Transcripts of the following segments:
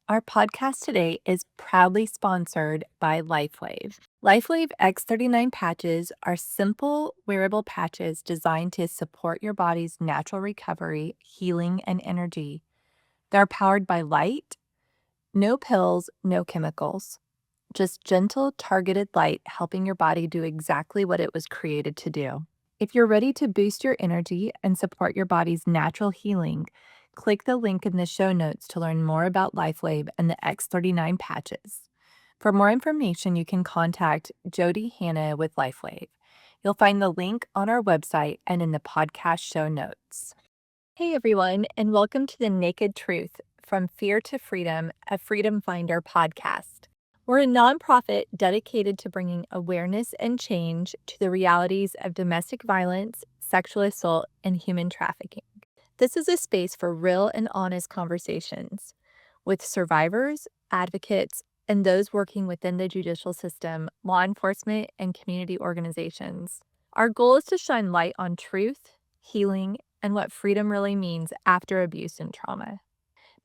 Our podcast today is proudly sponsored by LifeWave. LifeWave X39 patches are simple, wearable patches designed to support your body's natural recovery, healing, and energy. They're powered by light, no pills, no chemicals, just gentle, targeted light helping your body do exactly what it was created to do. If you're ready to boost your energy and support your body's natural healing, click the link in the show notes to learn more about LifeWave and the X39 patches. For more information, you can contact Jody Hanna with LifeWave. You'll find the link on our website and in the podcast show notes. Hey everyone, and welcome to the Naked Truth From Fear to Freedom, a Freedom Finder podcast. We're a nonprofit dedicated to bringing awareness and change to the realities of domestic violence, sexual assault, and human trafficking. This is a space for real and honest conversations with survivors, advocates, and those working within the judicial system, law enforcement, and community organizations. Our goal is to shine light on truth, healing, and what freedom really means after abuse and trauma.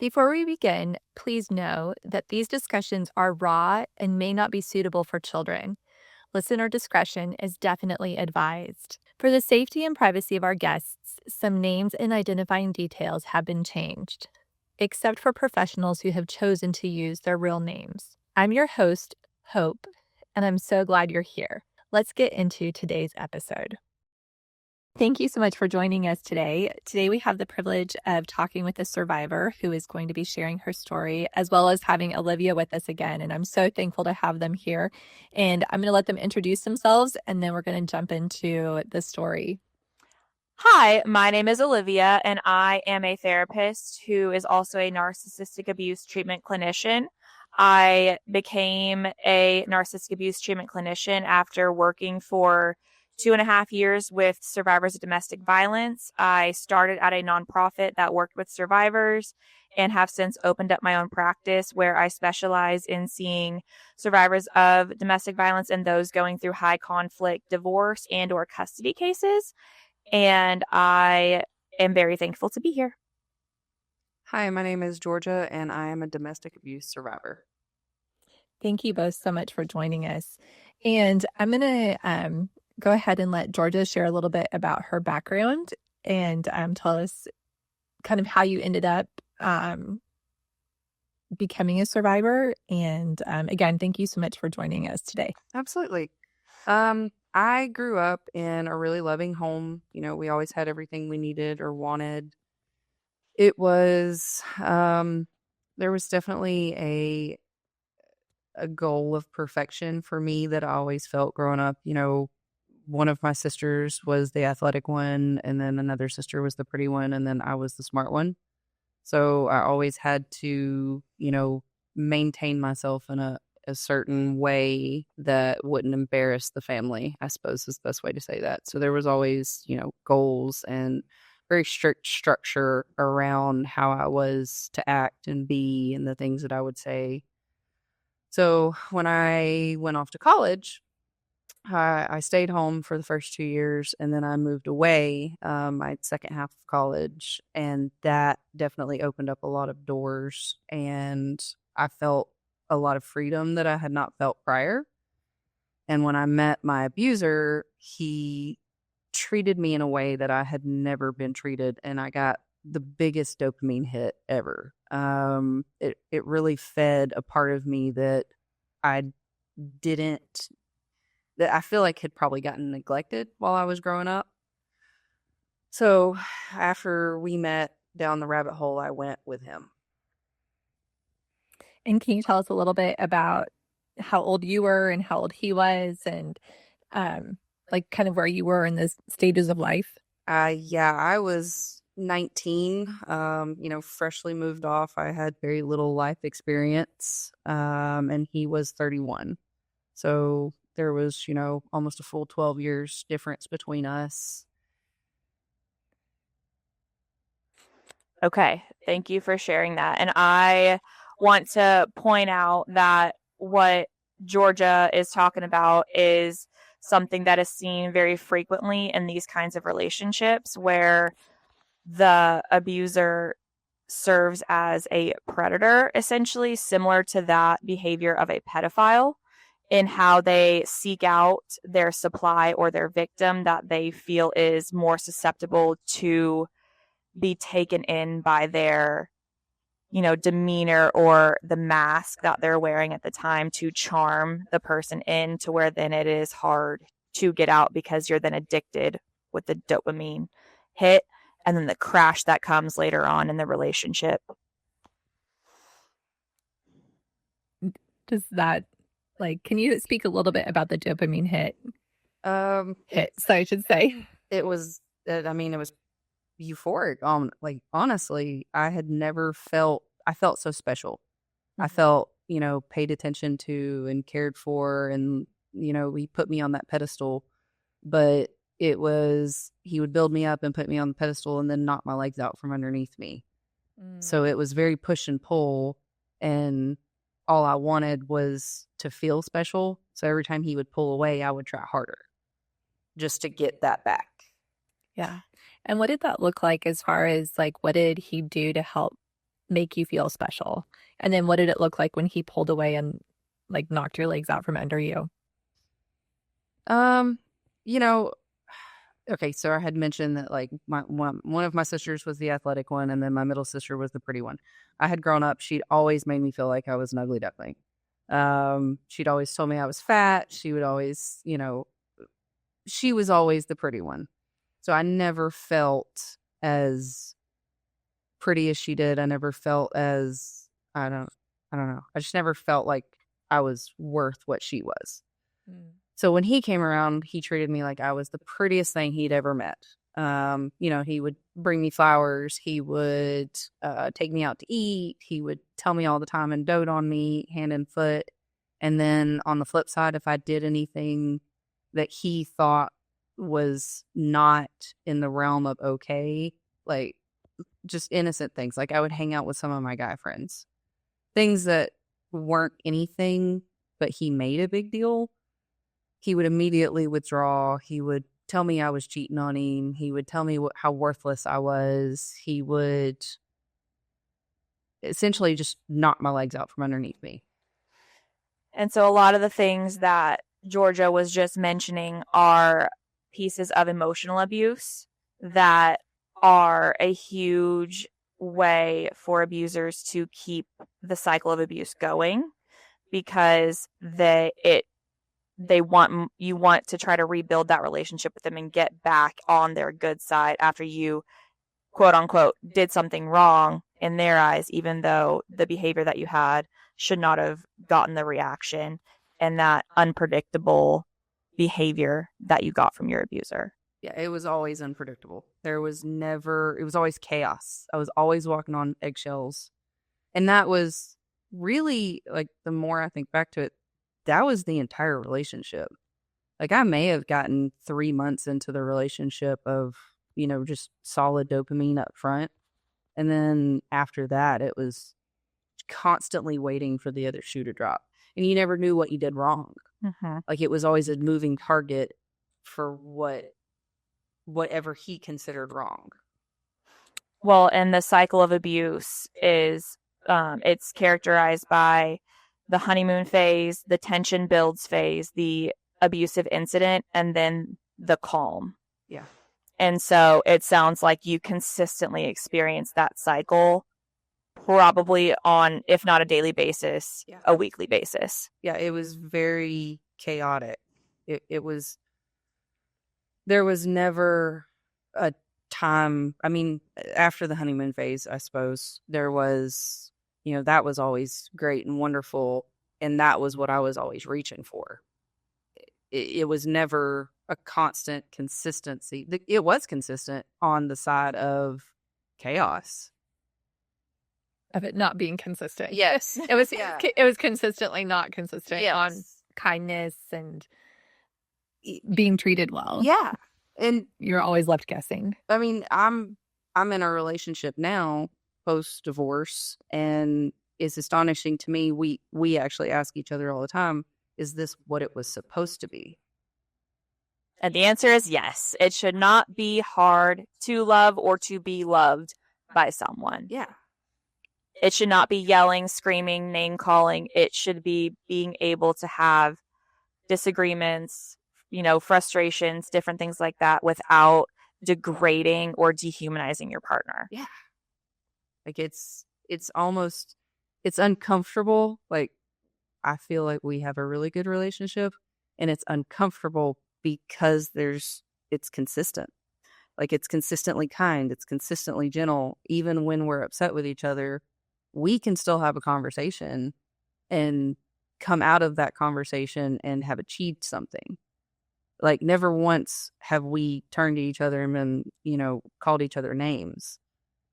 Before we begin, please know that these discussions are raw and may not be suitable for children. Listener discretion is definitely advised. For the safety and privacy of our guests, some names and identifying details have been changed, except for professionals who have chosen to use their real names. I'm your host, Hope, and I'm so glad you're here. Let's get into today's episode. Thank you so much for joining us today. Today, we have the privilege of talking with a survivor who is going to be sharing her story, as well as having Olivia with us again. And I'm so thankful to have them here. And I'm going to let them introduce themselves, and then we're going to jump into the story. Hi, my name is Olivia, and I am a therapist who is also a narcissistic abuse treatment clinician. I became a narcissistic abuse treatment clinician after working for 2.5 years with survivors of domestic violence. I started at a nonprofit that worked with survivors and have since opened up my own practice where I specialize in seeing survivors of domestic violence and those going through high conflict divorce and or custody cases. And I am very thankful to be here. Hi, my name is Georgia, and I am a domestic abuse survivor. Thank you both so much for joining us. And I'm going to go ahead and let Georgia share a little bit about her background and tell us kind of how you ended up becoming a survivor. And again, thank you so much for joining us today. Absolutely. I grew up in a really loving home. You know, we always had everything we needed or wanted. It was, there was definitely a goal of perfection for me that I always felt growing up. You know, one of my sisters was the athletic one, and then another sister was the pretty one, and then I was the smart one. So I always had to, you know, maintain myself in a certain way that wouldn't embarrass the family, I suppose is the best way to say that. So there was always, you know, goals and very strict structure around how I was to act and be and the things that I would say. So when I went off to college, I stayed home for the first 2 years, and then I moved away my second half of college, and that definitely opened up a lot of doors, and I felt a lot of freedom that I had not felt prior. And when I met my abuser, he treated me in a way that I had never been treated, and I got the biggest dopamine hit ever. It really fed a part of me that I didn't, that I feel like had probably gotten neglected while I was growing up. So after we met down the rabbit hole, I went with him. And can you tell us a little bit about how old you were and how old he was and like kind of where you were in the stages of life? Yeah, I was 19, you know, freshly moved off. I had very little life experience, and he was 31. So there was, you know, almost a full 12 years difference between us. Okay, thank you for sharing that. And I want to point out that what Georgia is talking about is something that is seen very frequently in these kinds of relationships where the abuser serves as a predator, essentially similar to that behavior of a pedophile, in how they seek out their supply or their victim that they feel is more susceptible to be taken in by their, demeanor or the mask that they're wearing at the time to charm the person in, to where then it is hard to get out because you're then addicted with the dopamine hit and then the crash that comes later on in the relationship. Does that, can you speak a little bit about the dopamine hit? So I should say. It was, it was euphoric. Honestly, I felt so special. I felt, paid attention to and cared for, and, he put me on that pedestal. But he would build me up and put me on the pedestal and then knock my legs out from underneath me. So it was very push and pull, and all I wanted was to feel special. So every time he would pull away, I would try harder just to get that back. Yeah. And what did that look like as far as what did he do to help make you feel special? And then what did it look like when he pulled away and knocked your legs out from under you? Okay, so I had mentioned that one of my sisters was the athletic one, and then my middle sister was the pretty one. I had grown up, she'd always made me feel like I was an ugly duckling. She'd always told me I was fat. She would always, she was always the pretty one. So I never felt as pretty as she did. I never felt as, I don't know. I just never felt like I was worth what she was. So when he came around, he treated me like I was the prettiest thing he'd ever met. He would bring me flowers. He would take me out to eat. He would tell me all the time and dote on me hand and foot. And then on the flip side, if I did anything that he thought was not in the realm of okay, just innocent things, I would hang out with some of my guy friends, things that weren't anything, but he made a big deal. He would immediately withdraw. He would tell me I was cheating on him. He would tell me how worthless I was. He would essentially just knock my legs out from underneath me. And so a lot of the things that Georgia was just mentioning are pieces of emotional abuse that are a huge way for abusers to keep the cycle of abuse going, because you want to try to rebuild that relationship with them and get back on their good side after you, quote unquote, did something wrong in their eyes, even though the behavior that you had should not have gotten the reaction and that unpredictable behavior that you got from your abuser. Yeah, it was always unpredictable. It was always chaos. I was always walking on eggshells. And that was really, the more I think back to it, that was the entire relationship. I may have gotten 3 months into the relationship of, just solid dopamine up front. And then after that, it was constantly waiting for the other shoe to drop. And you never knew what you did wrong. Mm-hmm. It was always a moving target for whatever he considered wrong. Well, and the cycle of abuse is, it's characterized by the honeymoon phase, the tension builds phase, the abusive incident, and then the calm. Yeah. And so it sounds like you consistently experience that cycle, probably on, if not a daily basis, a weekly basis. Yeah, it was very chaotic. There was never a time, after the honeymoon phase, I suppose, there was, that was always great and wonderful, and that was what I was always reaching for. It was never a constant consistency. It was consistent on the side of chaos. Of it not being consistent. Yes. It was It was consistently not consistent on kindness and being treated well. Yeah. And you're always left guessing. I'm in a relationship now post divorce, and it's astonishing to me. We actually ask each other all the time, is this what it was supposed to be? And the answer is yes. It should not be hard to love or to be loved by someone. Yeah. It should not be yelling, screaming, name calling. It should be being able to have disagreements, frustrations, different things like that without degrading or dehumanizing your partner. Yeah. Like it's almost it's uncomfortable. Like I feel like we have a really good relationship and it's uncomfortable because it's consistent. Like it's consistently kind, it's consistently gentle. Even when we're upset with each other, we can still have a conversation and come out of that conversation and have achieved something. Like never once have we turned to each other and been, called each other names.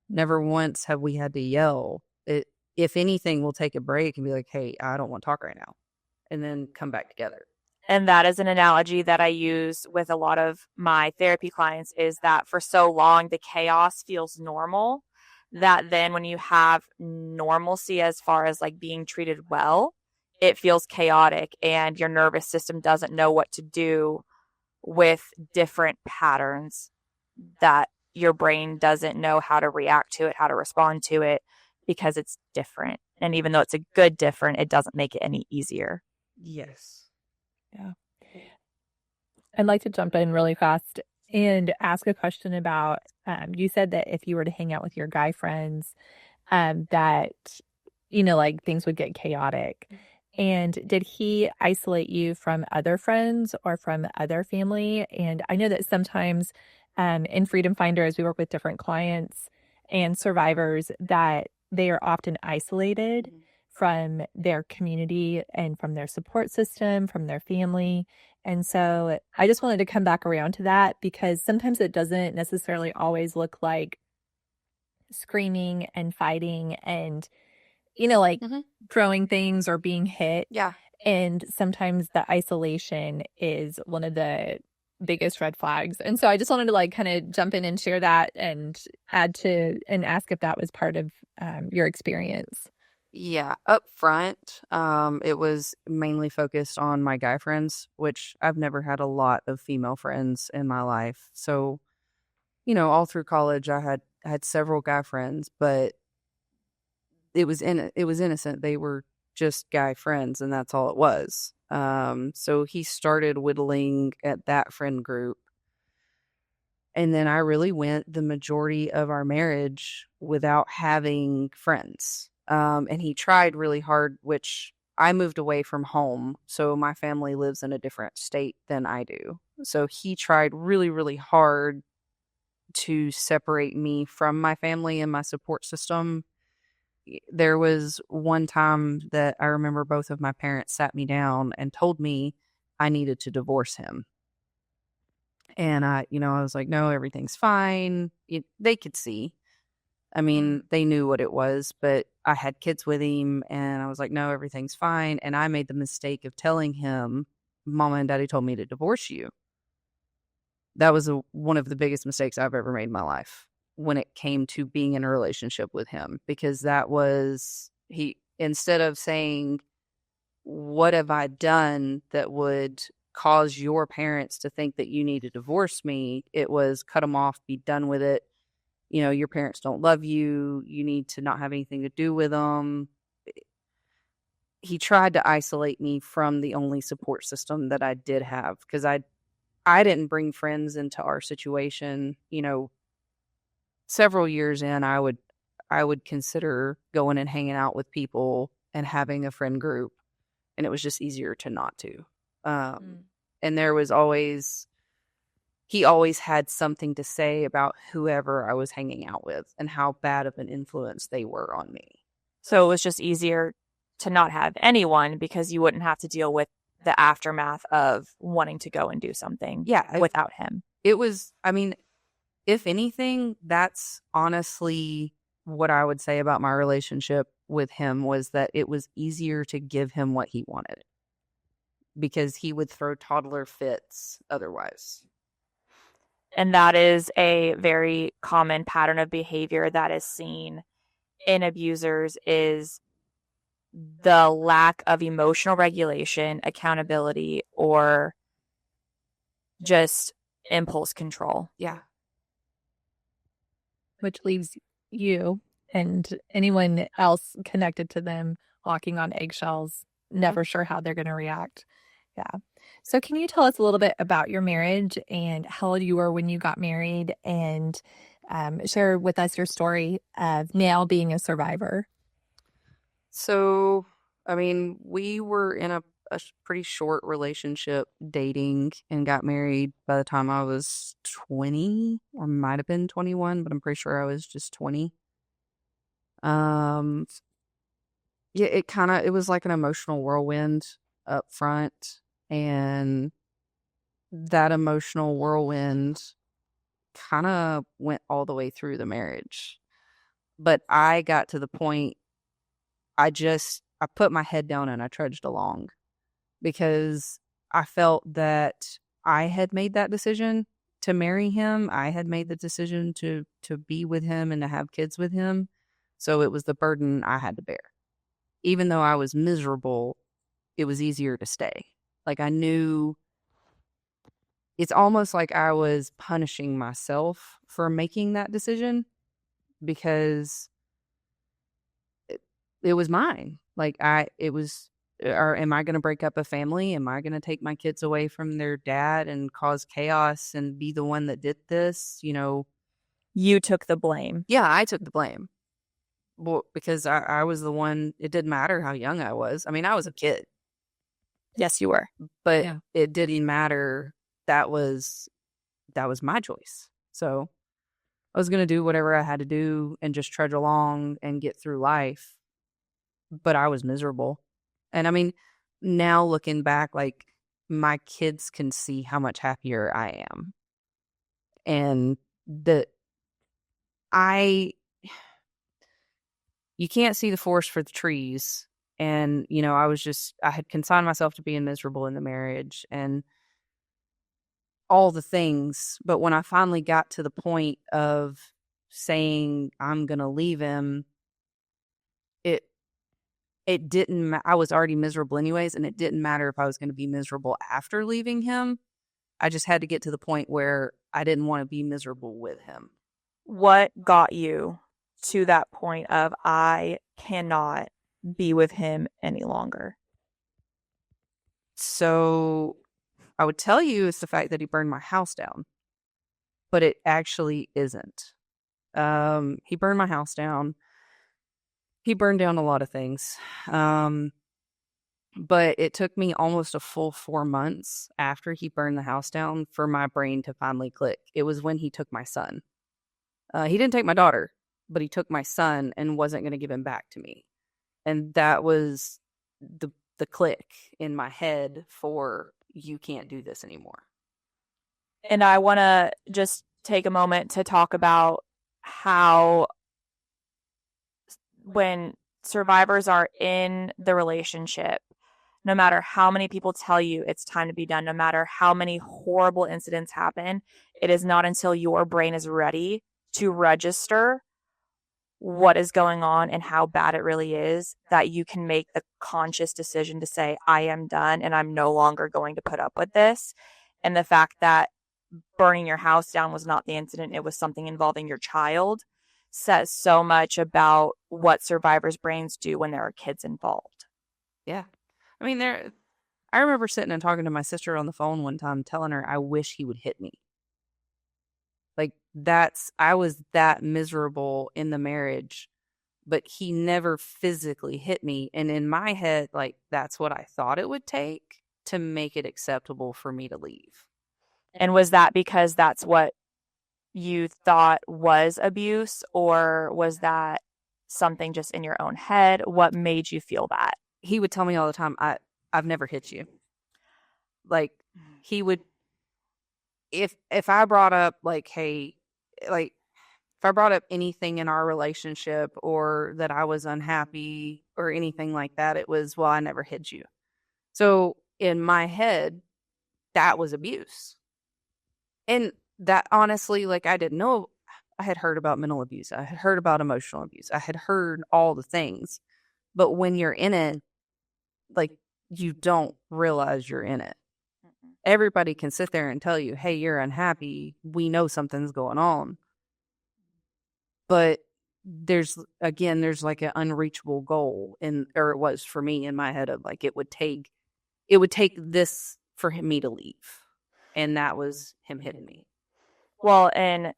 Never once have we had to yell. If anything, we'll take a break and be like, "Hey, I don't want to talk right now," and then come back together. And that is an analogy that I use with a lot of my therapy clients, is that for so long the chaos feels normal, that then when you have normalcy as far as like being treated well, it feels chaotic and your nervous system doesn't know what to do with different patterns, that your brain doesn't know how to react to it, how to respond to it, because it's different. And even though it's a good different, it doesn't make it any easier. Yes. Yeah. I'd like to jump in really fast and ask a question about, you said that if you were to hang out with your guy friends, that, like things would get chaotic. And did he isolate you from other friends or from other family? And I know that sometimes in Freedom Finders, we work with different clients and survivors that they are often isolated from their community and from their support system, from their family. And so I just wanted to come back around to that because sometimes it doesn't necessarily always look like screaming and fighting and, like throwing things or being hit. Yeah. And sometimes the isolation is one of the biggest red flags. And so I just wanted to like kind of jump in and share that and add to and ask if that was part of your experience. Yeah, up front, it was mainly focused on my guy friends, which I've never had a lot of female friends in my life. So, all through college, I had several guy friends, but it was innocent. They were just guy friends, and that's all it was. So he started whittling at that friend group. And then I really went the majority of our marriage without having friends. And he tried really hard, which I moved away from home. So my family lives in a different state than I do. So he tried really, really hard to separate me from my family and my support system. There was one time that I remember both of my parents sat me down and told me I needed to divorce him. And I was like, no, everything's fine. They could see. I mean, they knew what it was, but I had kids with him and I was like, no, everything's fine. And I made the mistake of telling him, Mama and Daddy told me to divorce you. That was one of the biggest mistakes I've ever made in my life when it came to being in a relationship with him, because that was, instead of saying, what have I done that would cause your parents to think that you need to divorce me? It was cut them off, be done with it. Your parents don't love you. You need to not have anything to do with them. He tried to isolate me from the only support system that I did have, because I didn't bring friends into our situation. Several years in, I would consider going and hanging out with people and having a friend group, and it was just easier to not to. And there was he always had something to say about whoever I was hanging out with and how bad of an influence they were on me. So it was just easier to not have anyone because you wouldn't have to deal with the aftermath of wanting to go and do something without him. It was, I mean, if anything, that's honestly what I would say about my relationship with him, was that it was easier to give him what he wanted, because he would throw toddler fits otherwise. And that is a very common pattern of behavior that is seen in abusers, is the lack of emotional regulation, accountability, or just impulse control. Yeah. Which leaves you and anyone else connected to them walking on eggshells, Mhm. never sure how they're going to react. Yeah. So, can you tell us a little bit about your marriage and how old you were when you got married and share with us your story of now being a survivor? So, I mean, we were in pretty short relationship dating and got married by the time I was 20 or might have been 21, but I'm pretty sure I was just 20. Um, yeah, it was like an emotional whirlwind up front, and that emotional whirlwind kind of went all the way through the marriage. But I got to the point I put my head down and I trudged along because I felt that I had made that decision to marry him. I had made the decision to be with him and to have kids with him. So it was the burden I had to bear. Even though I was miserable, it was easier to stay. Like I knew it's almost like I was punishing myself for making that decision because it was mine. Or am I going to break up a family? Am I going to take my kids away from their dad and cause chaos and be the one that did this? You took the blame. Yeah, I took the blame. Well, because I was the one, it didn't matter how young I was. I mean, I was a kid, Yes, you were. but Yeah. it didn't matter. That was my choice. So I was going to do whatever I had to do and just trudge along and get through life. But I was miserable. And I mean, now looking back, like my kids can see how much happier I am. And the I you can't see the forest for the trees. And, I had consigned myself to being miserable in the marriage and all the things. But when I finally got to the point of saying I'm going to leave him, it it didn't I was already miserable anyways, and it didn't matter if I was going to be miserable after leaving him. I just had to get to the point where I didn't want to be miserable with him. What got you to that point of I cannot be with him any longer? So I would tell you it's the fact that he burned my house down, but it actually isn't. He burned my house down. He burned down a lot of things. But it took me almost a full 4 months after he burned the house down for my brain to finally click. It was when he took my son. He didn't take my daughter, but he took my son and wasn't going to give him back to me. And that was the click in my head for you can't do this anymore. And I want to just take a moment to talk about how when survivors are in the relationship, no matter how many people tell you it's time to be done, no matter how many horrible incidents happen, it is not until your brain is ready to register what is going on and how bad it really is that you can make the conscious decision to say, I am done and I'm no longer going to put up with this. And the fact that burning your house down was not the incident, it was something involving your child, says so much about what survivors' brains do when there are kids involved. Yeah. I mean, I remember sitting and talking to my sister on the phone one time, telling her I wish he would hit me. Like, I was that miserable in the marriage, but he never physically hit me. And in my head, like, that's what I thought it would take to make it acceptable for me to leave. And was that because that's what you thought was abuse, or was that something just in your own head? What made you feel that? He would tell me all the time, I've never hit you. Like, he would, if I brought up, like, hey, like, if I brought up anything in our relationship or that I was unhappy or anything like that, it was, well, I never hit you. So in my head, that was abuse. And that honestly, like, I didn't know. I had heard about mental abuse. I had heard about emotional abuse. I had heard all the things. But when you're in it, like, you don't realize you're in it. Everybody can sit there and tell you, hey, you're unhappy. We know something's going on. But there's like an unreachable goal or it was for me in my head of like it would take this for me to leave, and that was him hitting me. Well, and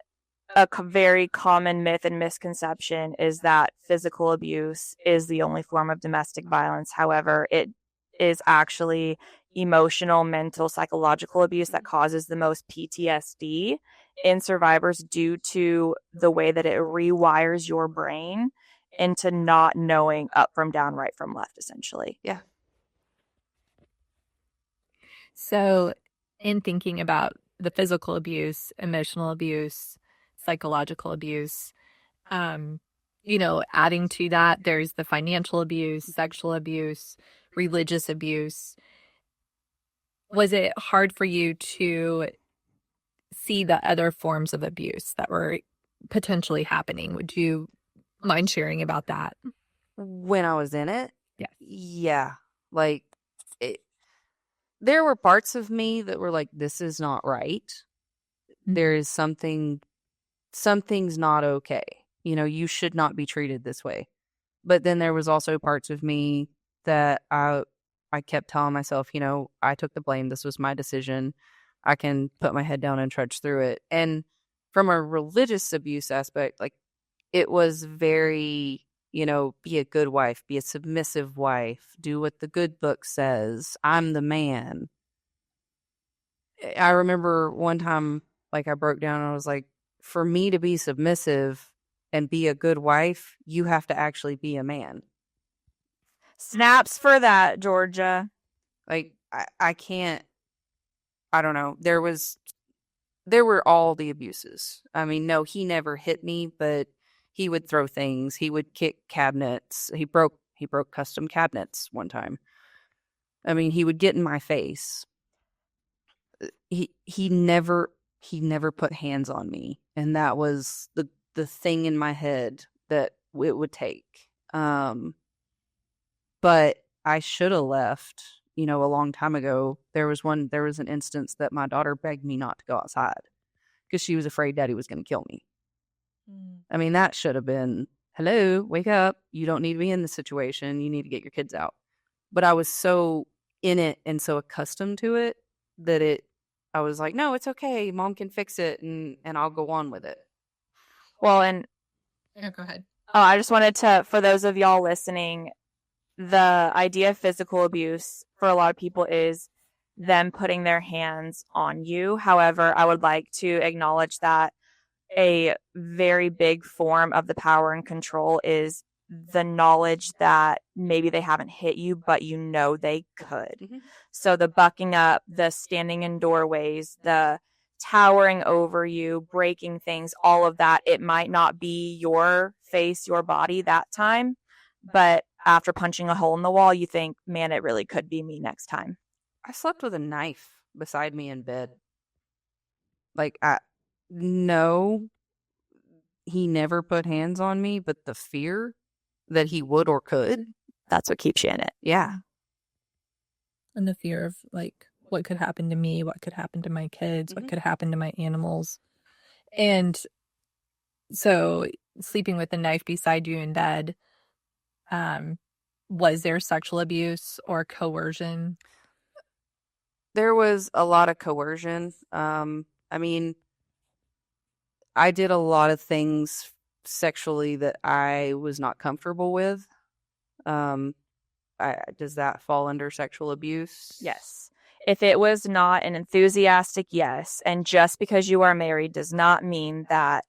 a very common myth and misconception is that physical abuse is the only form of domestic violence. However, it is actually emotional, mental, psychological abuse that causes the most PTSD in survivors due to the way that it rewires your brain into not knowing up from down, right from left, essentially. Yeah. So, in thinking about the physical abuse, emotional abuse, psychological abuse, um, adding to that, there's the financial abuse, sexual abuse, religious abuse. Was it hard for you to see the other forms of abuse that were potentially happening? Would you mind sharing about that? When I was in it, Yes. yeah, like there were parts of me that were like, this is not right. There is something's not okay. You should not be treated this way. But then there was also parts of me that I kept telling myself, I took the blame. This was my decision. I can put my head down and trudge through it. And from a religious abuse aspect, like it was very, be a good wife, be a submissive wife, do what the good book says. I'm the man. I remember one time, like I broke down and I was like, for me to be submissive and be a good wife, you have to actually be a man. Snaps for that, Georgia. Like I can't, I don't know. There were all the abuses. I mean, no, he never hit me, but he would throw things. He would kick cabinets. He broke custom cabinets one time. I mean, he would get in my face. He never put hands on me, and that was the thing in my head that it would take. But I should have left, a long time ago. There was an instance that my daughter begged me not to go outside because she was afraid Daddy was going to kill me. I mean, that should have been, hello, wake up. You don't need to be in this situation. You need to get your kids out. But I was so in it and so accustomed to it that I was like, no, it's okay. Mom can fix it and I'll go on with it. Well, and Yeah, go ahead. I just wanted to, for those of y'all listening, the idea of physical abuse for a lot of people is them putting their hands on you. However, I would like to acknowledge that a very big form of the power and control is the knowledge that maybe they haven't hit you, but they could. Mm-hmm. So the bucking up, the standing in doorways, the towering over you, breaking things, all of that, it might not be your face, your body that time, but after punching a hole in the wall, you think, man, it really could be me next time. I slept with a knife beside me in bed. Like, no, he never put hands on me, but the fear that he would or could, that's what keeps you in it. Yeah. And the fear of like what could happen to me, what could happen to my kids, what could happen to my animals. And so sleeping with a knife beside you in bed, was there sexual abuse or coercion? There was a lot of coercion. I mean, I did a lot of things sexually that I was not comfortable with. Does that fall under sexual abuse? Yes. If it was not an enthusiastic yes, and just because you are married does not mean that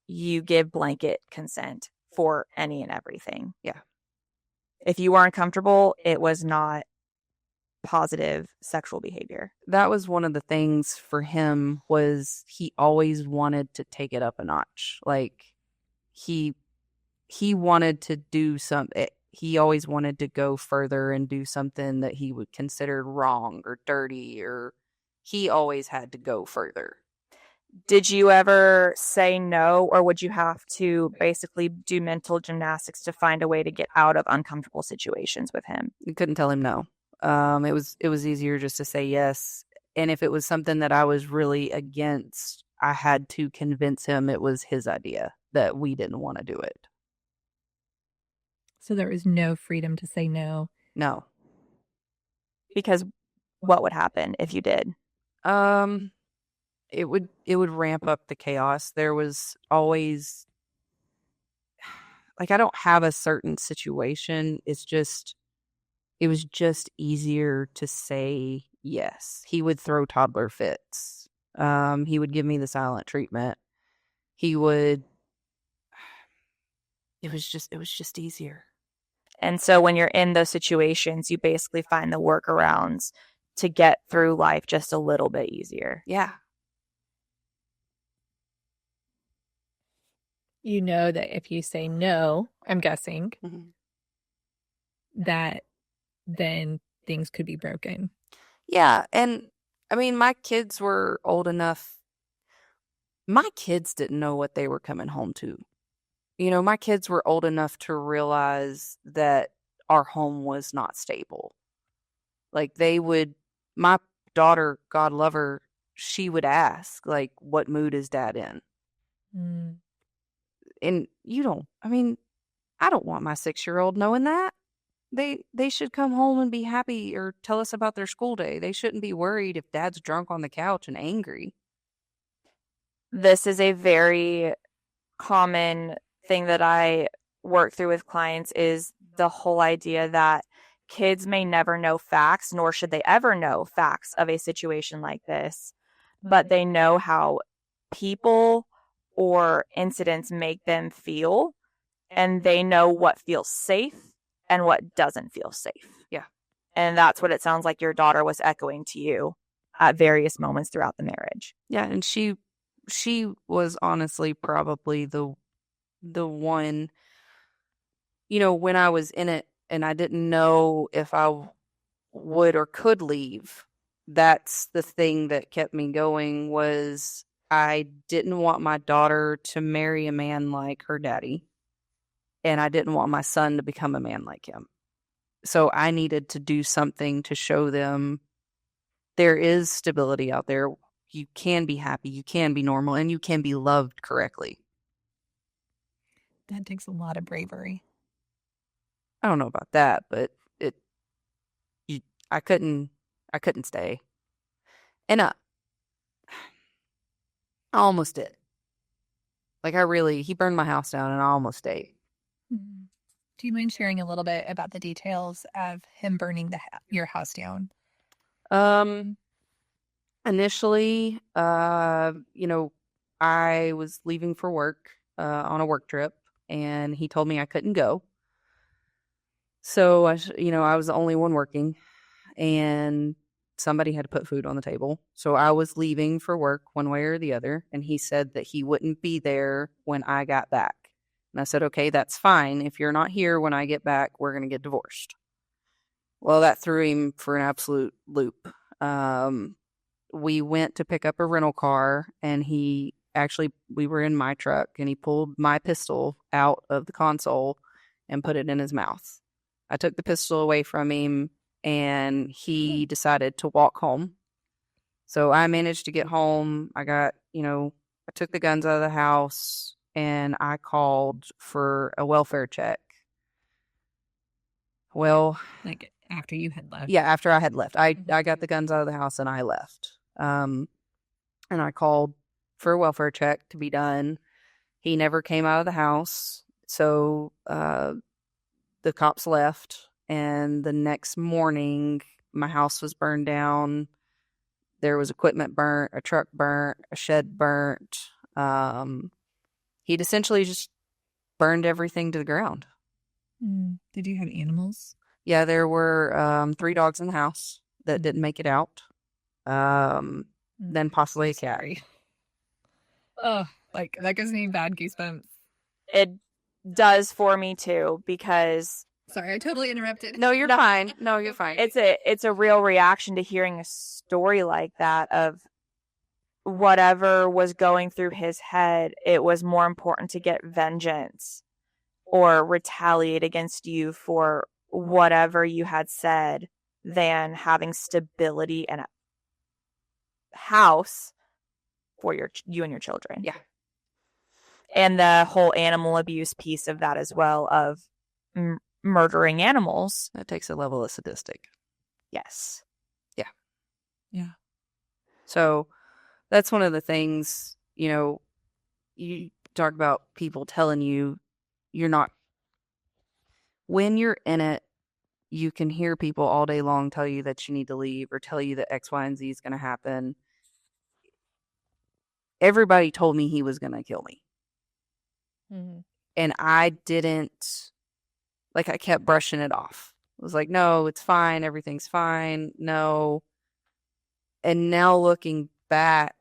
you give blanket consent for any and everything. Yeah. If you weren't comfortable, it was not positive sexual behavior. That was one of the things for him, was he always wanted to take it up a notch. Like he wanted to do something. He always wanted to go further and do something that he would consider wrong or dirty, or he always had to go further. Did you ever say no, or would you have to basically do mental gymnastics to find a way to get out of uncomfortable situations with him? You couldn't tell him no. It was easier just to say yes. And if it was something that I was really against, I had to convince him it was his idea, that we didn't want to do it. So there was no freedom to say no. No. Because what would happen if you did? Um, it would ramp up the chaos. There was always like I don't have a certain situation. It was just easier to say yes. He would throw toddler fits. He would give me the silent treatment. He would it was just easier. And so when you're in those situations, you basically find the workarounds to get through life just a little bit easier. Yeah. You know that if you say no, I'm guessing, Mhm. that then things could be broken. Yeah, and I mean my kids were old enough. My kids didn't know what they were coming home to. My kids were old enough to realize that our home was not stable. Like my daughter, God love her, she would ask, like, what mood is dad in? Mm. And I don't want my 6-year-old knowing that. They should come home and be happy or tell us about their school day. They shouldn't be worried if dad's drunk on the couch and angry. This is a very common thing that I work through with clients is the whole idea that kids may never know facts, nor should they ever know facts of a situation like this, but they know how people or incidents make them feel, and they know what feels safe and what doesn't feel safe. Yeah. And that's what it sounds like your daughter was echoing to you at various moments throughout the marriage. Yeah, and she was honestly probably the one, when I was in it and I didn't know if I would or could leave. That's the thing that kept me going was I didn't want my daughter to marry a man like her daddy, and I didn't want my son to become a man like him. So I needed to do something to show them there is stability out there. You can be happy, you can be normal, and you can be loved correctly. That takes a lot of bravery. I don't know about that, but it you, I couldn't stay. And I almost did. Like he burned my house down and I almost stayed. Mm. Do you mind sharing a little bit about the details of him burning your house down? Um Initially, I was leaving for work on a work trip and he told me I couldn't go. So I was the only one working and somebody had to put food on the table. So I was leaving for work one way or the other, and he said that he wouldn't be there when I got back. And I said, okay, that's fine. If you're not here when I get back, we're going to get divorced. Well, that threw him for an absolute loop. We went to pick up a rental car, and we were in my truck, and he pulled my pistol out of the console and put it in his mouth. I took the pistol away from him, and he decided to walk home. So I managed to get home. I took the guns out of the house and I called for a welfare check. Well, Like after you had left? yeah, after I had left. I got the guns out of the house and I left. And I called for a welfare check to be done. He never came out of the house. So the cops left. And the next morning, my house was burned down. There was equipment burnt, a truck burnt, a shed burnt. He'd essentially just burned everything to the ground. Mm. Did you have animals? Yeah, there were 3 dogs in the house that didn't make it out. Then possibly a cat. Oh, like that gives me bad goosebumps. It does for me too, because Sorry, I totally interrupted. No, you're fine. No, you're fine. it's a real reaction to hearing a story like that of whatever was going through his head. It was more important to get vengeance or retaliate against you for whatever you had said than having stability and a house for you and your children. Yeah. And the whole animal abuse piece of that as well, of murdering animals. That takes a level of sadistic. Yes. Yeah. So that's one of the things, you talk about people telling you you're not, when you're in it, you can hear people all day long tell you that you need to leave or tell you that X, Y, and Z is going to happen. Everybody told me he was going to kill me. Mm-hmm. And I didn't, I kept brushing it off. I was like, no, it's fine. Everything's fine. No. And now looking back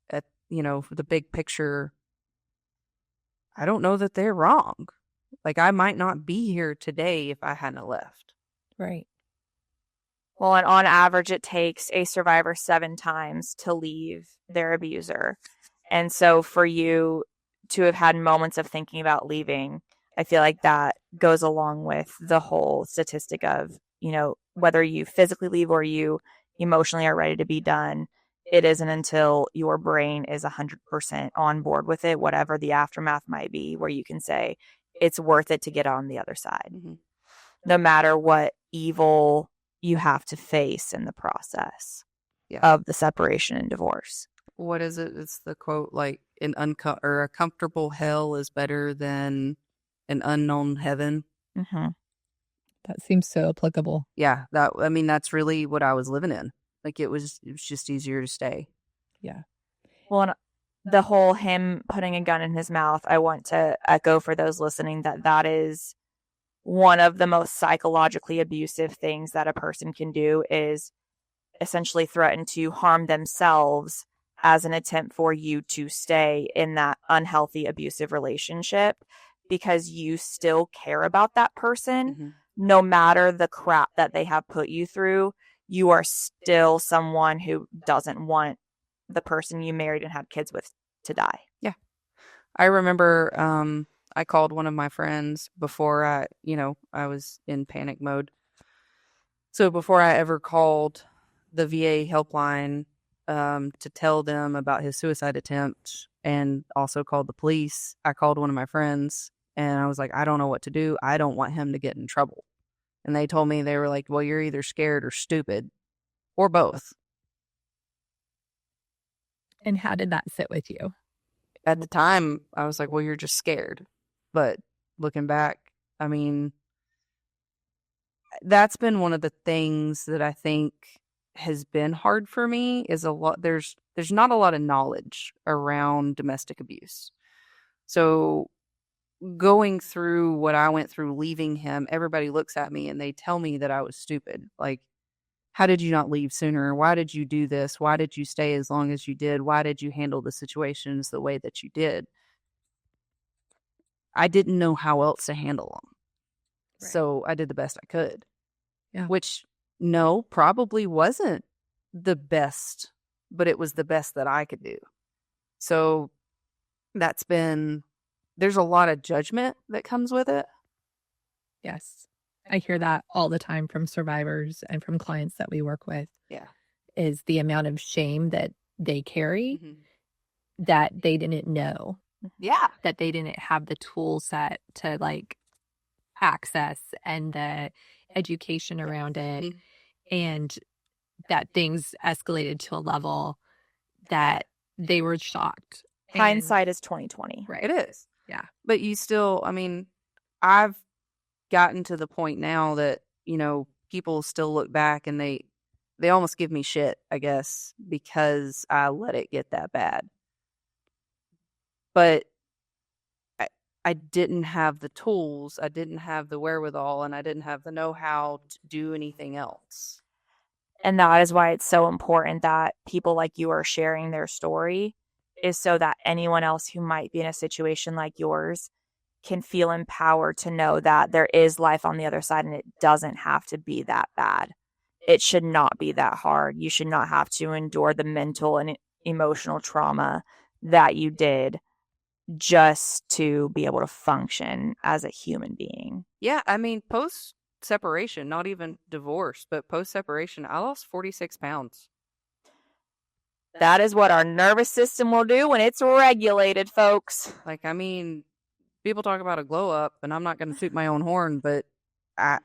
at, the big picture, I don't know that they're wrong. I might not be here today if I hadn't left. Right. Well, and on average, it takes a survivor 7 times to leave their abuser. And so for you to have had moments of thinking about leaving, I feel like that goes along with the whole statistic of, whether you physically leave or you emotionally are ready to be done, it isn't until your brain is 100% on board with it, whatever the aftermath might be, where you can say it's worth it to get on the other side, no matter what evil you have to face in the process of the separation and divorce. What is it? It's the quote, a comfortable hell is better than an unknown heaven. Mm-hmm. That seems so applicable. Yeah, that's really what I was living in. It was just easier to stay. Yeah. Well, and the whole him putting a gun in his mouth, I want to echo for those listening that is one of the most psychologically abusive things that a person can do, is essentially threaten to harm themselves as an attempt for you to stay in that unhealthy, abusive relationship, because you still care about that person. No matter the crap that they have put you through, you are still someone who doesn't want the person you married and had kids with to die. Yeah. I remember I called one of my friends before I was in panic mode. So before I ever called the VA helpline to tell them about his suicide attempt and also called the police, I called one of my friends and I was like, I don't know what to do. I don't want him to get in trouble. And they told me, they were like, well, you're either scared or stupid or both. And how did that sit with you? At the time, I was like, well, you're just scared. But looking back, that's been one of the things that I think has been hard for me, is there's not a lot of knowledge around domestic abuse. So going through what I went through leaving him, everybody looks at me and they tell me that I was stupid. How did you not leave sooner? Why did you do this? Why did you stay as long as you did? Why did you handle the situations the way that you did? I didn't know how else to handle them. Right. So I did the best I could. Yeah. Which, no, probably wasn't the best, but it was the best that I could do. So there's a lot of judgment that comes with it. Yes. I hear that all the time from survivors and from clients that we work with. Yeah. Is the amount of shame that they carry that they didn't know. Yeah. That they didn't have the tool set to access and the education around it. And that things escalated to a level that they were shocked. Hindsight is 20/20. Right. It is. Yeah. But you still, I've gotten to the point now that, people still look back and they almost give me shit, I guess, because I let it get that bad. But I didn't have the tools, I didn't have the wherewithal, and I didn't have the know-how to do anything else. And that is why it's so important that people like you are sharing their story, is so that anyone else who might be in a situation like yours can feel empowered to know that there is life on the other side and it doesn't have to be that bad. It should not be that hard. You should not have to endure the mental and emotional trauma that you did just to be able to function as a human being. Yeah, post separation, not even divorce, but post separation, I lost 46 pounds. That is what our nervous system will do when it's regulated, folks. People talk about a glow up, and I'm not going to toot my own horn, but I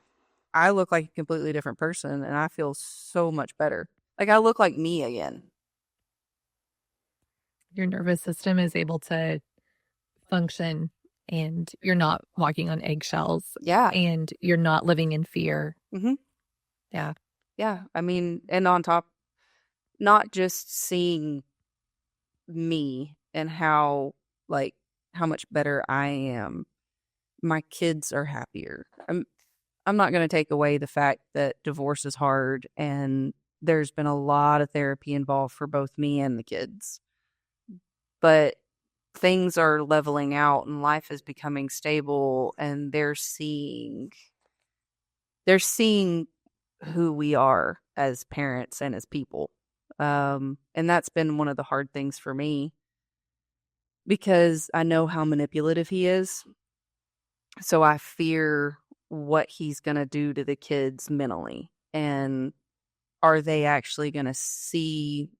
I look like a completely different person, and I feel so much better. Like, I look like me again. Your nervous system is able to function and you're not walking on eggshells Yeah. and you're not living in fear. Mhm. Yeah. Yeah. I mean, and on top, not just seeing me and how, like, how much better I am, my kids are happier. I'm not going to take away the fact that divorce is hard, and there's been a lot of therapy involved for both me and the kids. But things are leveling out and life is becoming stable, and they're seeing who we are as parents and as people. And that's been one of the hard things for me because I know how manipulative he is. So I fear what he's going to do to the kids mentally. And are they actually going to see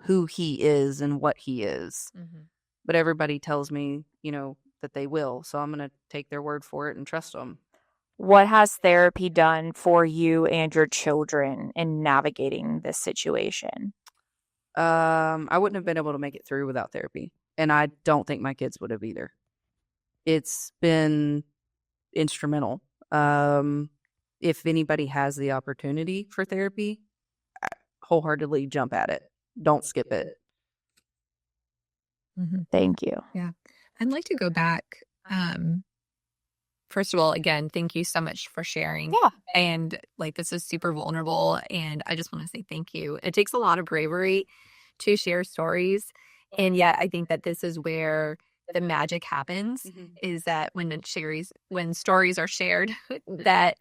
who he is and what he is? Mm-hmm. But everybody tells me, that they will. So I'm going to take their word for it and trust them. What has therapy done for you and your children in navigating this situation? I wouldn't have been able to make it through without therapy. And I don't think my kids would have either. It's been instrumental. If anybody has the opportunity for therapy, wholeheartedly jump at it. Don't skip it. Mm-hmm. Thank you. Yeah. I'd like to go back. First of all, again, thank you so much for sharing. Yeah. And like, this is super vulnerable. And I just want to say thank you. It takes a lot of bravery to share stories. And yet, I think that this is where the magic happens is that when stories are shared, that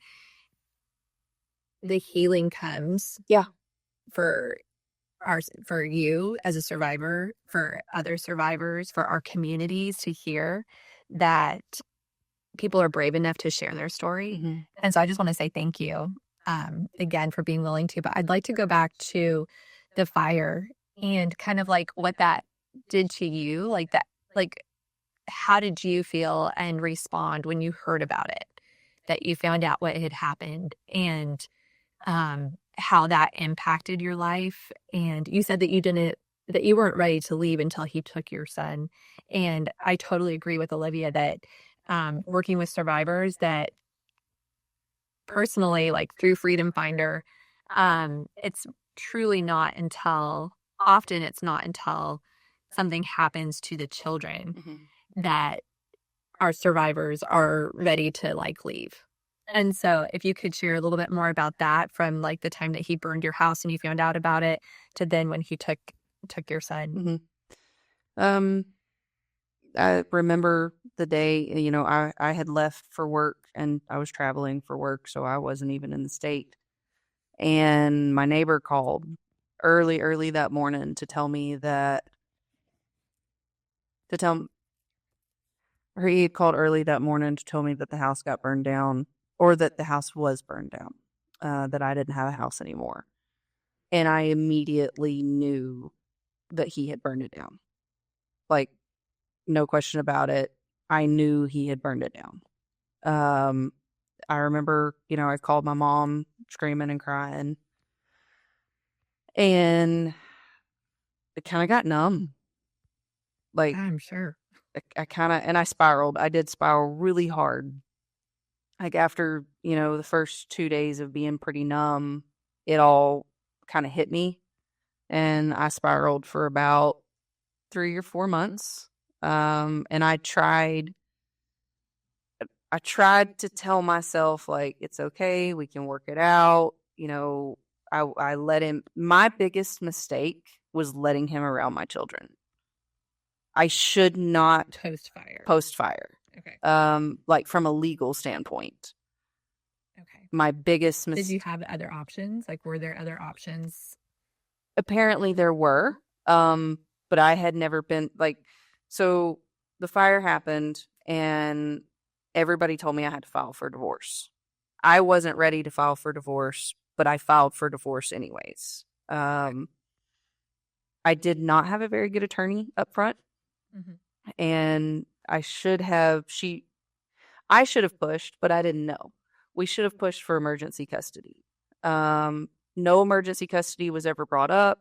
the healing comes. Yeah. For you as a survivor, for other survivors, for our communities to hear that people are brave enough to share their story. Mm-hmm. And so I just want to say thank you again for being willing to. But I'd like to go back to the fire and kind of like what that did to you, like that, like how did you feel and respond when you heard about it, that you found out what had happened and how that impacted your life. And you said that you weren't ready to leave until he took your son. And I totally agree with Olivia that working with survivors, that personally, like through Freedom Finder, it's truly not until often it's not until something happens to the children that our survivors are ready to like leave. And so if you could share a little bit more about that from like the time that he burned your house and you found out about it to then when he took your son. I remember the day, I had left for work and I was traveling for work, so I wasn't even in the state. And my neighbor called early that morning to tell me or he had called early that morning to tell me that the house got burned down, or that the house was burned down, that I didn't have a house anymore. And I immediately knew that he had burned it down. Like, no question about it. I knew he had burned it down. I remember, I called my mom screaming and crying. And it kind of got numb. Like, I'm sure. I spiraled. I did spiral really hard. Like after, the first 2 days of being pretty numb, it all kind of hit me. And I spiraled for about 3 or 4 months. And I tried to tell myself, like, it's okay, we can work it out. I let him, my biggest mistake was letting him around my children. I should not post fire. Okay. Like from a legal standpoint. Okay. My biggest mistake. Did you have other options? Like, were there other options? Apparently there were, but I had never been so the fire happened and everybody told me I had to file for divorce. I wasn't ready to file for divorce, but I filed for divorce anyways. I did not have a very good attorney up front. And I should have pushed, but I didn't know. We should have pushed for emergency custody. No emergency custody was ever brought up.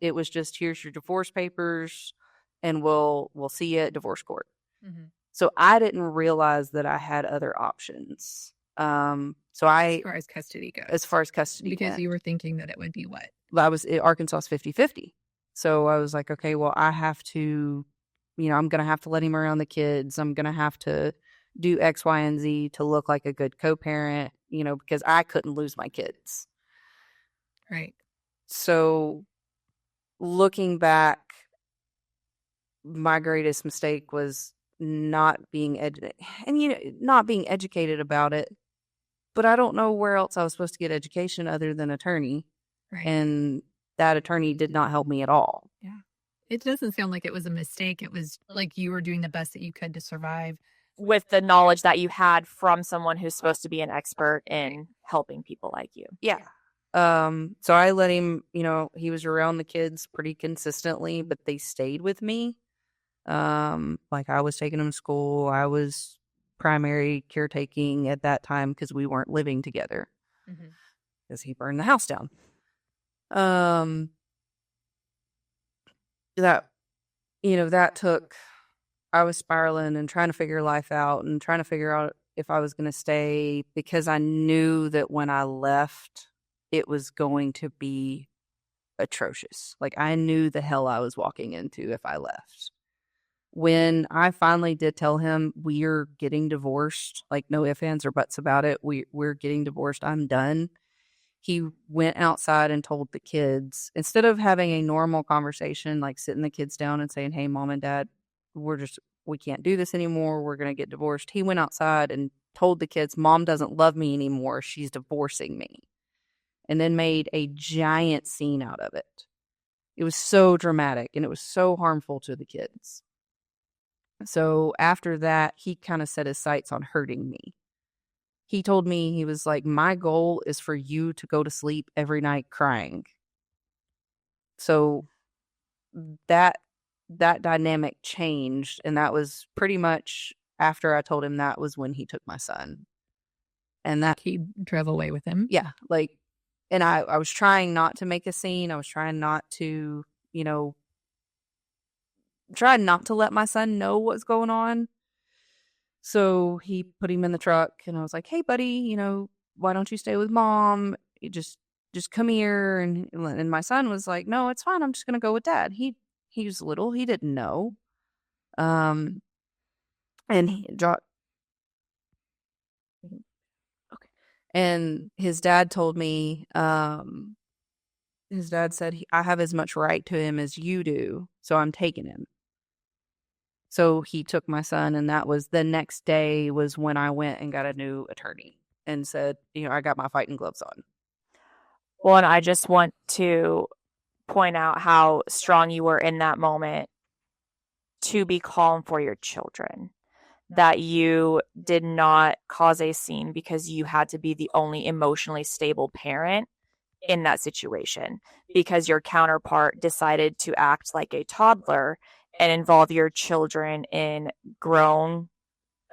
It was just, here's your divorce papers, and we'll see you at divorce court. Mhm. So I didn't realize that I had other options. So As far as custody goes. as far as custody Because went, you were thinking that it would be what? Arkansas's 50-50. So I was like, okay, well, I have to, I'm going to have to let him around the kids. I'm going to have to do X, Y, and Z to look like a good co-parent, because I couldn't lose my kids. Right. So looking back, my greatest mistake was not being not being educated about it. But I don't know where else I was supposed to get education other than attorney. Right. And that attorney did not help me at all. Yeah. It doesn't sound like it was a mistake. It was like you were doing the best that you could to survive. With the knowledge that you had from someone who's supposed to be an expert in helping people like you. Yeah. So I let him, he was around the kids pretty consistently, but they stayed with me. Like I was taking them to school. I was primary caretaking at that time because we weren't living together because he burned the house down. That took, I was spiraling and trying to figure life out and trying to figure out if I was going to stay, because I knew that when I left, it was going to be atrocious. Like I knew the hell I was walking into if I left. When I finally did tell him we're getting divorced, like no ifs, ands, or buts about it, we're getting divorced, I'm done. He went outside and told the kids, instead of having a normal conversation, like sitting the kids down and saying, hey, mom and dad, we can't do this anymore. We're going to get divorced. He went outside and told the kids, mom doesn't love me anymore. She's divorcing me. And then made a giant scene out of it. It was so dramatic and it was so harmful to the kids. So after that, he kind of set his sights on hurting me. He told me, he was like, my goal is for you to go to sleep every night crying. So that dynamic changed. And that was pretty much after I told him that was when he took my son. And that he drove away with him. Yeah. And I was trying not to make a scene. I was trying not to, try not to let my son know what's going on. So he put him in the truck and I was like, hey buddy, why don't you stay with mom? You just come here. And my son was like, no, it's fine. I'm just going to go with dad. He was little. He didn't know. And and his dad told me, his dad said, I have as much right to him as you do. So I'm taking him. So he took my son, and that was the next day was when I went and got a new attorney and said, I got my fighting gloves on. Well, and I just want to point out how strong you were in that moment to be calm for your children, that you did not cause a scene because you had to be the only emotionally stable parent in that situation, because your counterpart decided to act like a toddler and involve your children in grown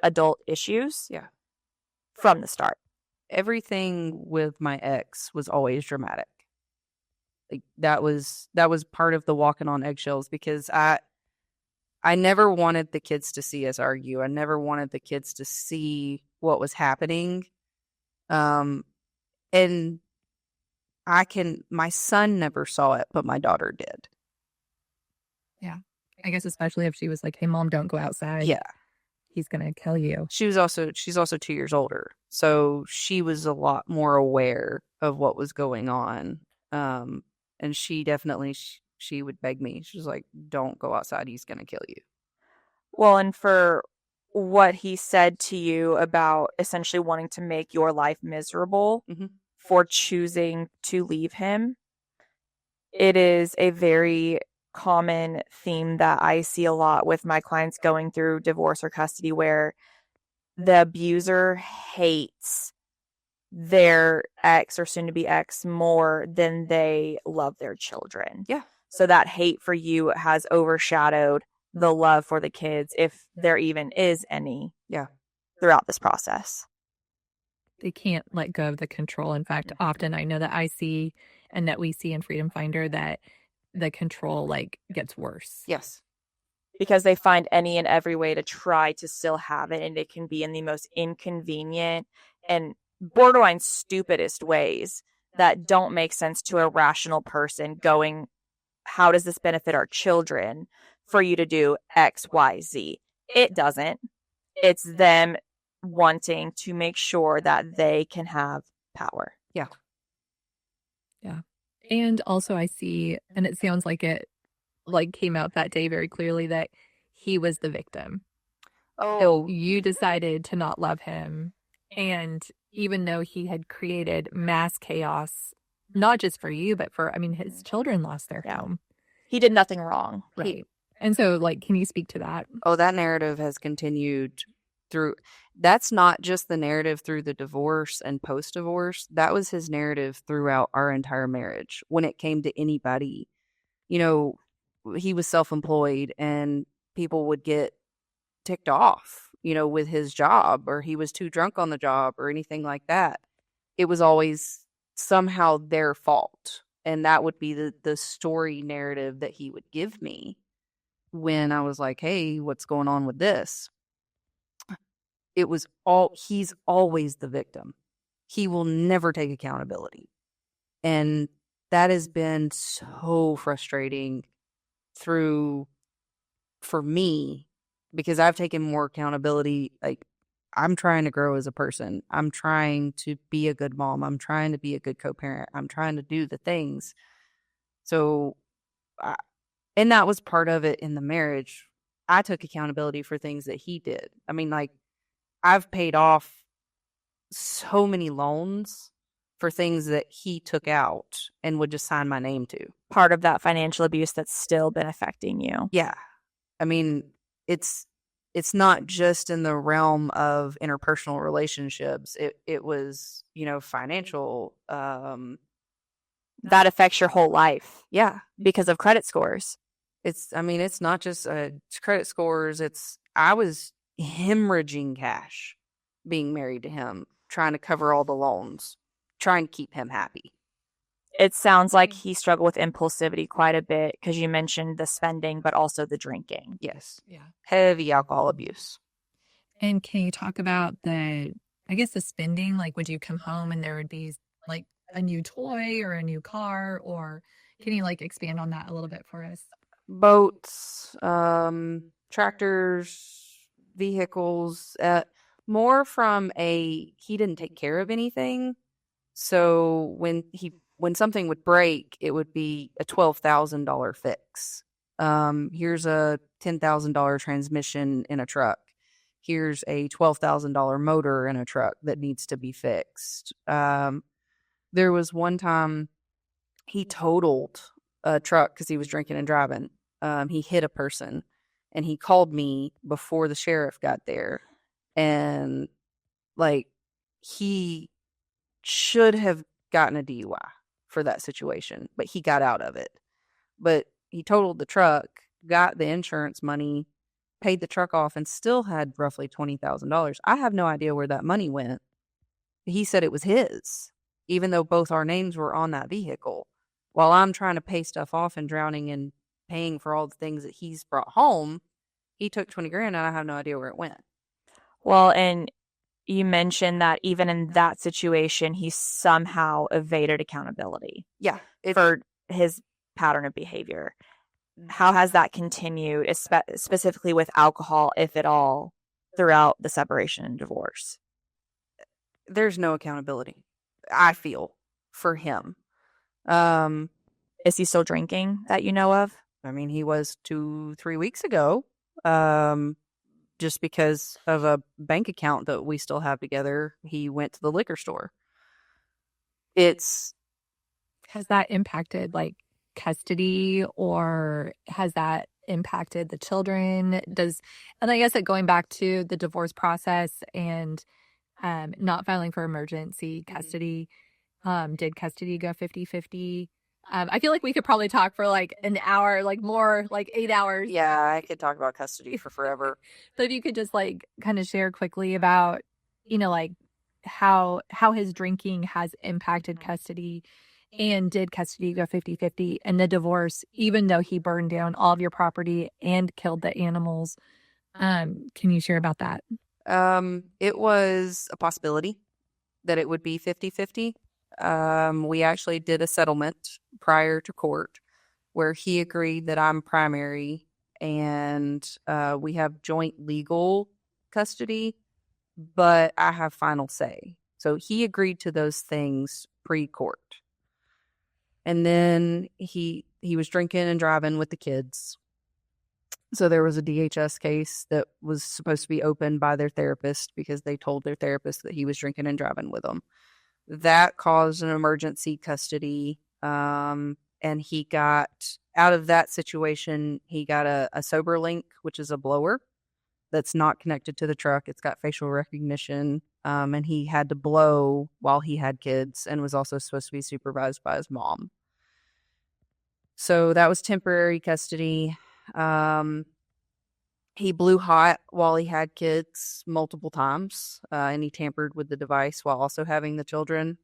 adult issues. Yeah. From the start. Everything with my ex was always dramatic. Like that was part of the walking on eggshells, because I never wanted the kids to see us argue. I never wanted the kids to see what was happening. And my son never saw it, but my daughter did. Yeah. I guess especially if she was like, hey, mom, don't go outside. Yeah. He's going to kill you. She's also 2 years older. So she was a lot more aware of what was going on. And she definitely, she would beg me. She was like, don't go outside. He's going to kill you. Well, and for what he said to you about essentially wanting to make your life miserable for choosing to leave him, it is a very common theme that I see a lot with my clients going through divorce or custody, where the abuser hates their ex or soon to be ex more than they love their children. Yeah. So that hate for you has overshadowed the love for the kids, if there even is any. Yeah. Throughout this process. they can't let go of the control. In fact, often I know that I see and that we see in Freedom Finder that the control like gets worse. Yes. Because they find any and every way to try to still have it, and it can be in the most inconvenient and borderline stupidest ways that don't make sense to a rational person going, how does this benefit our children for you to do X, Y, Z? It doesn't. It's them wanting to make sure that they can have power. Yeah. Yeah. And also I see, and it sounds like it like came out that day very clearly that he was the victim. So Oh, you decided to not love him. And even though he had created mass chaos, not just for you, but for, I mean, his children lost their Yeah. home. He did nothing wrong. Right. And so, like, can you speak to that? oh, that narrative has continued through. That's not just the narrative through the divorce and post-divorce. That was his narrative throughout our entire marriage. When it came to anybody, you know, he was self-employed and people would get ticked off, with his job, or he was too drunk on the job or anything like that. It was always somehow their fault. And that would be the story narrative that he would give me when I was like, hey, what's going on with this? He's always the victim. He will never take accountability. And that has been so frustrating for me, because I've taken more accountability. Like, I'm trying to grow as a person. I'm trying to be a good mom. I'm trying to be a good co-parent. I'm trying to do the things. So, and that was part of it in the marriage. I took accountability for things that he did. I mean, like, I've paid off so many loans for things that he took out and would just sign my name to. Part of that financial abuse that's still been affecting you. Yeah. I mean, it's not just in the realm of interpersonal relationships. It was, financial. That affects your whole life Yeah. because of credit scores. It's not just credit scores. I was hemorrhaging cash being married to him, trying to cover all the loans, trying to keep him happy. It sounds like he struggled with impulsivity quite a bit because you mentioned the spending, but also the drinking. Yes. Yeah. Heavy alcohol abuse. And can you talk about the spending? Like, would you come home and there would be like a new toy or a new car, or can you like expand on that a little bit for us? Boats, tractors, vehicles, more from he didn't take care of anything. So when something would break, it would be a $12,000 fix. Here's a $10,000 transmission in a truck. Here's a $12,000 motor in a truck that needs to be fixed. There was one time he totaled a truck because he was drinking and driving. He hit a person, and he called me before the sheriff got there. And like, he should have gotten a DUI for that situation, but he got out of it. But he totaled the truck, got the insurance money, paid the truck off, and still had roughly $20,000. I have no idea where that money went. He said it was his, even though both our names were on that vehicle. While I'm trying to pay stuff off and drowning in paying for all the things that he's brought home, he took 20 grand and I have no idea where it went. Well, and you mentioned that even in that situation, he somehow evaded accountability. Yeah. For his pattern of behavior. How has that continued, specifically with alcohol, if at all, throughout the separation and divorce? There's no accountability, I feel, for him. Is he still drinking that you know of? I mean, he was 2-3 weeks ago. Just because of a bank account that we still have together, he went to the liquor store. Has that impacted like custody, or has that impacted the children? And I guess going back to the divorce process and not filing for emergency custody, did custody go 50-50? I feel like we could probably talk for like an hour, like more, like 8 hours. Yeah, I could talk about custody for forever. But if you could just like kind of share quickly about, like how his drinking has impacted custody, and did custody go 50-50 and the divorce, even though he burned down all of your property and killed the animals. Can you share about that? It was a possibility that it would be 50-50. We actually did a settlement prior to court where he agreed that I'm primary and we have joint legal custody, but I have final say. So he agreed to those things pre-court. And then he was drinking and driving with the kids. So there was a DHS case that was supposed to be opened by their therapist because they told their therapist that he was drinking and driving with them. That caused an emergency custody. And he got out of that situation, he got a sober link, which is a blower that's not connected to the truck. It's got facial recognition. And he had to blow while he had kids and was also supposed to be supervised by his mom. So that was temporary custody. He blew hot while he had kids multiple times, and he tampered with the device while also having the children.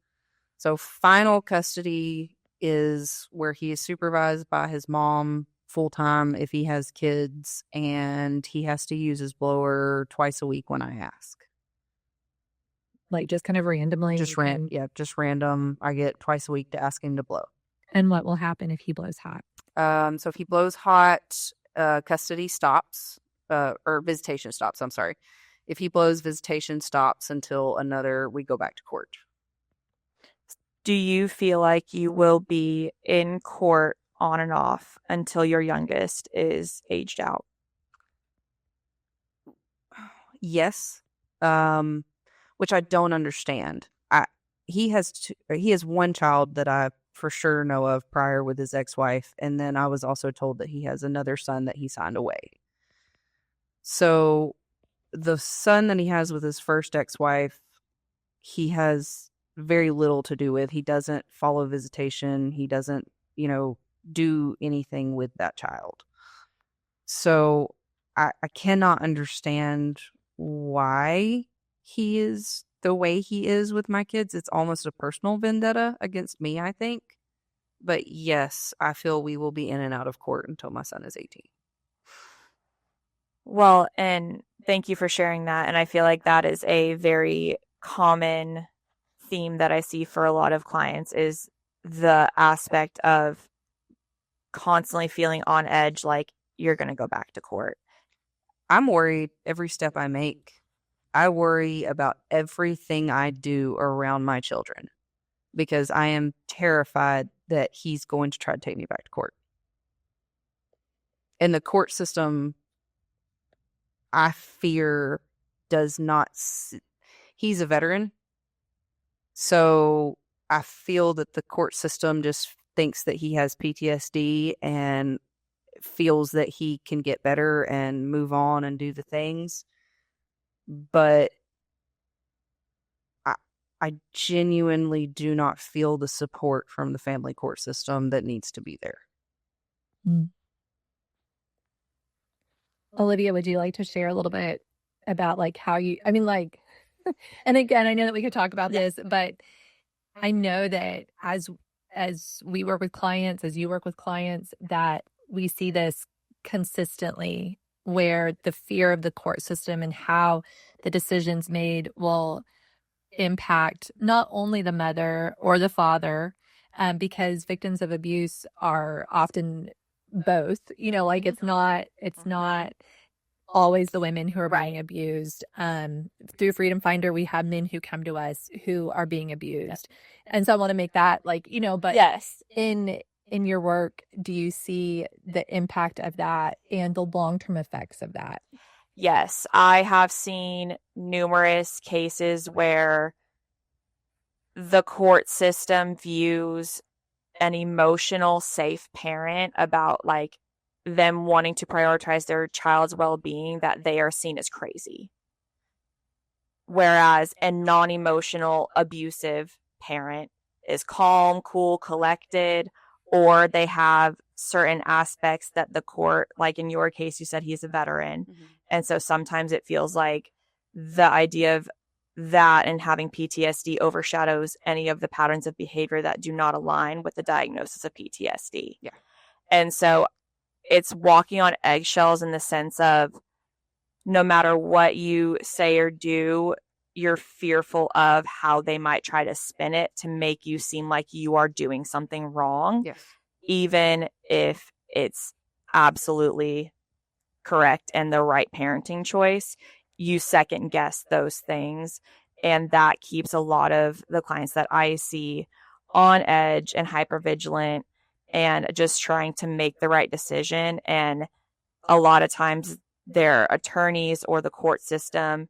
So final custody is where he is supervised by his mom full time if he has kids, and he has to use his blower twice a week when I ask. Like just kind of randomly? Just random. I get twice a week to ask him to blow. And what will happen if he blows hot? So if he blows hot, custody stops, or visitation stops. I'm sorry. If he blows, visitation stops until we go back to court. Do you feel like you will be in court on and off until your youngest is aged out? Yes. Which I don't understand. He has one child that I for sure know of prior with his ex-wife, and then I was also told that he has another son that he signed away. So the son that he has with his first ex-wife, he has very little to do with. He doesn't follow visitation. He doesn't, do anything with that child. So I cannot understand why he is the way he is with my kids. It's almost a personal vendetta against me, I think. But yes, I feel we will be in and out of court until my son is 18. Well, and thank you for sharing that. And I feel like that is a very common theme that I see for a lot of clients is the aspect of constantly feeling on edge, like you're going to go back to court. I'm worried every step I make. I worry about everything I do around my children because I am terrified that he's going to try to take me back to court. And the court system, I fear, does not... He's a veteran. So I feel that the court system just thinks that he has PTSD and feels that he can get better and move on and do the things. But I genuinely do not feel the support from the family court system that needs to be there. Mm. Olivia, would you like to share a little bit about how you, and again, I know that we could talk about this, but I know that as we work with clients, as you work with clients, that we see this consistently where the fear of the court system and how the decisions made will impact not only the mother or the father, because victims of abuse are often both, it's not always the women who are being abused. Through Freedom Finder, we have men who come to us who are being abused. And so I want to make that but yes, in your work, do you see the impact of that and the long-term effects of that? Yes, I have seen numerous cases where the court system views an emotional safe parent about them wanting to prioritize their child's well-being, that they are seen as crazy. Whereas a non-emotional abusive parent is calm, cool, collected, or they have certain aspects that the court, like in your case, you said he's a veteran. Mm-hmm. And so sometimes it feels like the idea of that and having PTSD overshadows any of the patterns of behavior that do not align with the diagnosis of PTSD. Yeah. And so it's walking on eggshells in the sense of no matter what you say or do, you're fearful of how they might try to spin it to make you seem like you are doing something wrong, Yes. even if it's absolutely correct and the right parenting choice. You second guess those things. And that keeps a lot of the clients that I see on edge and hypervigilant and just trying to make the right decision. And a lot of times their attorneys or the court system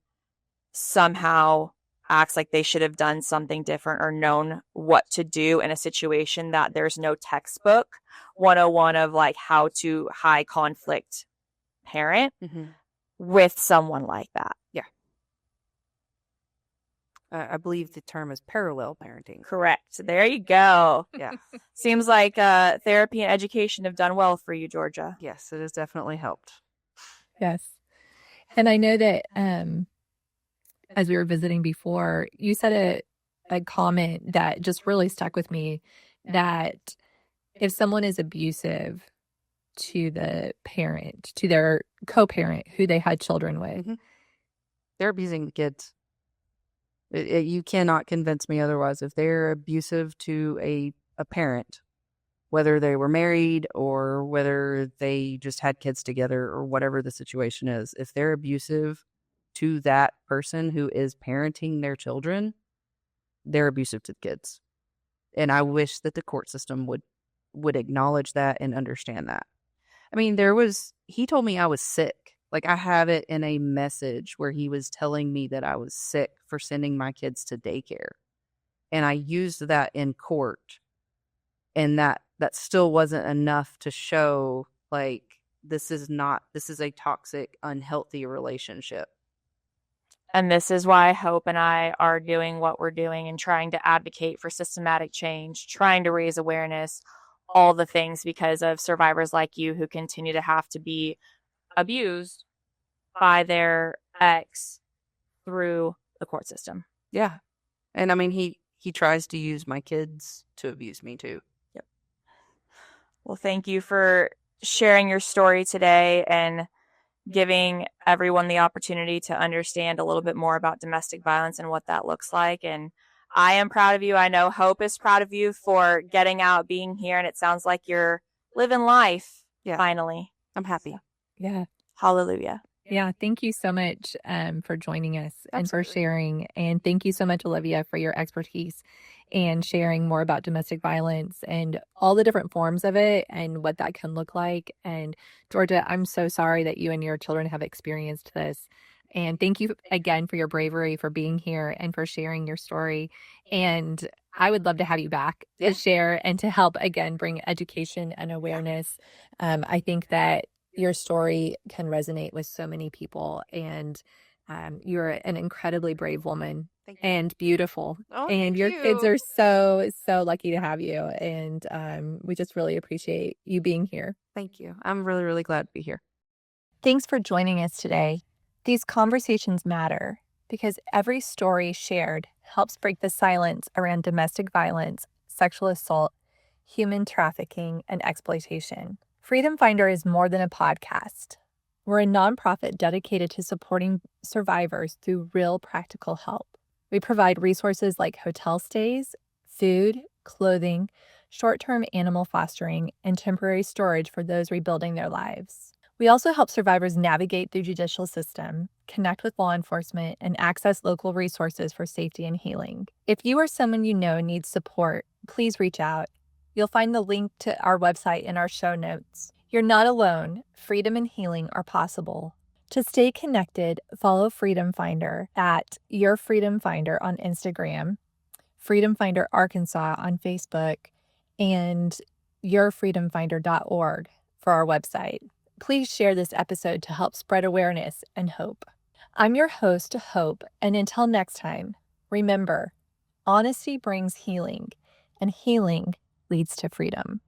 somehow acts like they should have done something different or known what to do in a situation that there's no textbook 101 of like how to high conflict parent with someone like that. Yeah. I believe the term is parallel parenting. Correct. There you go. Yeah. Seems like therapy and education have done well for you, Georgia. Yes, it has definitely helped. Yes. And I know that as we were visiting before, you said a comment that just really stuck with me, that if someone is abusive to the parent, to their co-parent who they had children with, they're abusing the kids. You cannot convince me otherwise. If they're abusive to a parent, whether they were married or whether they just had kids together or whatever the situation is, if they're abusive to that person who is parenting their children, they're abusive to the kids. And I wish that the court system would acknowledge that and understand that. I mean, he told me I was sick. Like, I have it in a message where he was telling me that I was sick for sending my kids to daycare. And I used that in court. And that still wasn't enough to show, like, this is a toxic, unhealthy relationship. And this is why Hope and I are doing what we're doing and trying to advocate for systematic change, trying to raise awareness, all the things because of survivors like you who continue to have to be abused by their ex through the court system. Yeah. And I mean, he tries to use my kids to abuse me too. Yep. Well, thank you for sharing your story today and giving everyone the opportunity to understand a little bit more about domestic violence and what that looks like. And I am proud of you. I know Hope is proud of you for getting out, being here, and it sounds like you're living life finally. I'm happy. So, yeah. Hallelujah. Yeah, thank you so much for joining us and for Absolutely. sharing. And thank you so much, Olivia, for your expertise and sharing more about domestic violence and all the different forms of it and what that can look like. And Georgia, I'm so sorry that you and your children have experienced this. And thank you again for your bravery, for being here and for sharing your story. And I would love to have you back to share and to help, again, bring education and awareness. I think that your story can resonate with so many people, and you're an incredibly brave woman and beautiful. Oh, and thank your you. kids are so, so lucky to have you. And we just really appreciate you being here. Thank you. I'm really, really glad to be here. Thanks for joining us today. These conversations matter because every story shared helps break the silence around domestic violence, sexual assault, human trafficking, and exploitation. Freedom Finder is more than a podcast. We're a nonprofit dedicated to supporting survivors through real practical help. We provide resources like hotel stays, food, clothing, short-term animal fostering, and temporary storage for those rebuilding their lives. We also help survivors navigate the judicial system, connect with law enforcement, and access local resources for safety and healing. If you or someone you know needs support, please reach out. You'll find the link to our website in our show notes. You're not alone. Freedom and healing are possible. To stay connected, follow Freedom Finder at Your Freedom Finder on Instagram, Freedom Finder Arkansas on Facebook, and yourfreedomfinder.org for our website. Please share this episode to help spread awareness and hope. I'm your host, Hope, and until next time, remember, honesty brings healing, and healing leads to freedom.